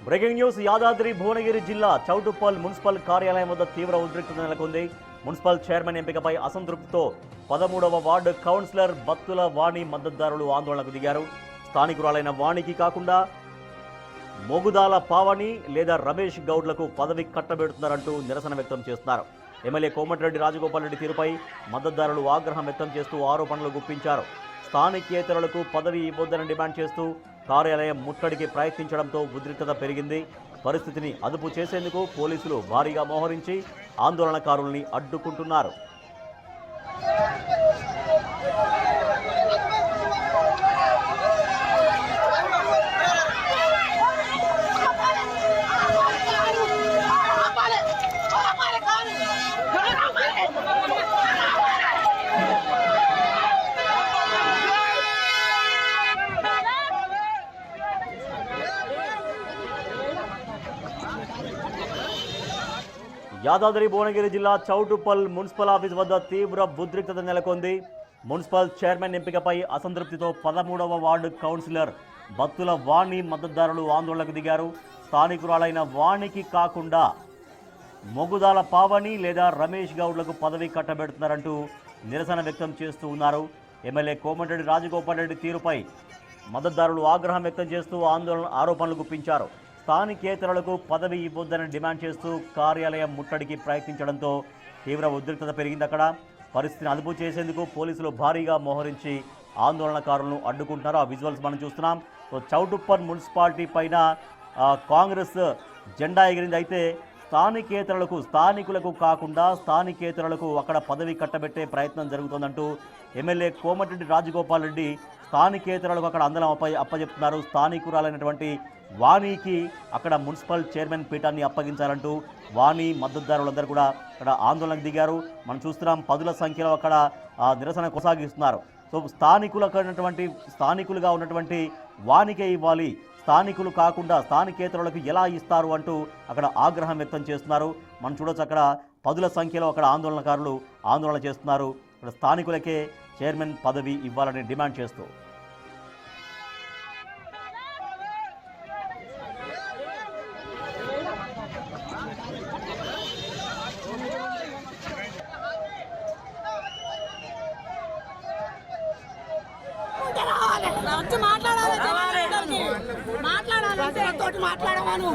Breaking news Yadadri Bhuvanagiri జిల్లా Choutuppal municipal కార్యాలయం వద్ద తీవ్ర ఉద్రిక్తత నెలకొంది. మున్సిపల్ చైర్మన్ ఎంపికపై అసంతృప్తితో 13వ వార్డు కౌన్సిలర్ బత్తుల వాణి మద్దతుదారులు ఆందోళనకు దిగారు. స్థానికురాలైన వాణికి కాకుండా మొగుదాల పావని లేదా రమేష్ గౌడ్లకు పదవి కట్టబెడుతున్నారంటూ నిరసన వ్యక్తం చేస్తున్నారు. ఎమ్మెల్యే కోమటిరెడ్డి రాజగోపాల్ రెడ్డి తీరుపై మద్దతుదారులు ఆగ్రహం వ్యక్తం చేస్తూ ఆరోపణలు గుప్పించారు. స్థానికేతరులకు పదవి ఇవ్వొద్దని డిమాండ్ చేస్తూ కార్యాలయం ముట్టడికి ప్రయత్నించడంతో ఉద్రిక్తత పెరిగింది. పరిస్థితిని అదుపు చేసేందుకు పోలీసులు భారీగా మోహరించి ఆందోళనకారుల్ని అడ్డుకుంటున్నారు. యాదాద్రి భువనగిరి జిల్లా చౌటుప్పల్ మున్సిపల్ ఆఫీస్ వద్ద తీవ్ర ఉద్రిక్తత నెలకొంది. మున్సిపల్ చైర్మన్ ఎంపికపై అసంతృప్తితో 13వ వార్డు కౌన్సిలర్ బత్తుల వాణి మద్దతుదారులు ఆందోళనకు దిగారు. స్థానికురాలైన వాణికి కాకుండా మొగుదాల పావని లేదా రమేష్ గౌడ్లకు పదవి కట్టబెడుతున్నారంటూ నిరసన వ్యక్తం చేస్తూ ఉన్నారు. ఎమ్మెల్యే కోమటిరెడ్డి రాజగోపాల్ రెడ్డి తీరుపై మద్దతుదారులు ఆగ్రహం వ్యక్తం చేస్తూ ఆరోపణలు గుప్పించారు. స్థానికేతరులకు పదవి ఇవ్వొద్దని డిమాండ్ చేస్తూ కార్యాలయం ముట్టడికి ప్రయత్నించడంతో తీవ్ర ఉద్రిక్తత పెరిగింది. అక్కడ పరిస్థితిని అదుపు చేసేందుకు పోలీసులు భారీగా మోహరించి ఆందోళనకారులను అడ్డుకుంటున్నారు. ఆ విజువల్స్ మనం చూస్తున్నాం. చౌటుప్పల్ మున్సిపాలిటీ పైన కాంగ్రెస్ జెండా ఎగిరింది. అయితే స్థానికులకు కాకుండా స్థానికేతరులకు అక్కడ పదవి కట్టబెట్టే ప్రయత్నం జరుగుతోందంటూ ఎమ్మెల్యే కోమటిరెడ్డి రాజగోపాల్ రెడ్డి స్థానికేతరులకు అక్కడ అందలం అప్పచెప్తున్నారు. స్థానికురాలైనటువంటి వాణికి అక్కడ మున్సిపల్ చైర్మన్ పీఠాన్ని అప్పగించాలంటూ వాణి మద్దతుదారులందరూ కూడా అక్కడ ఆందోళనకు దిగారు. మనం చూస్తున్నాం, పదుల సంఖ్యలో అక్కడ నిరసన కొనసాగిస్తున్నారు. సో స్థానికులుగా ఉన్నటువంటి వాణికే ఇవ్వాలి, స్థానికులు కాకుండా స్థానికేతరులకు ఎలా ఇస్తారు అంటూ అక్కడ ఆగ్రహం వ్యక్తం చేస్తున్నారు. మనం చూడొచ్చు, అక్కడ పదుల సంఖ్యలో అక్కడ ఆందోళనకారులు ఆందోళన చేస్తున్నారు. అక్కడ స్థానికులకే చైర్మన్ పదవి ఇవ్వాలని డిమాండ్ చేస్తూ. మాట్లాడవాను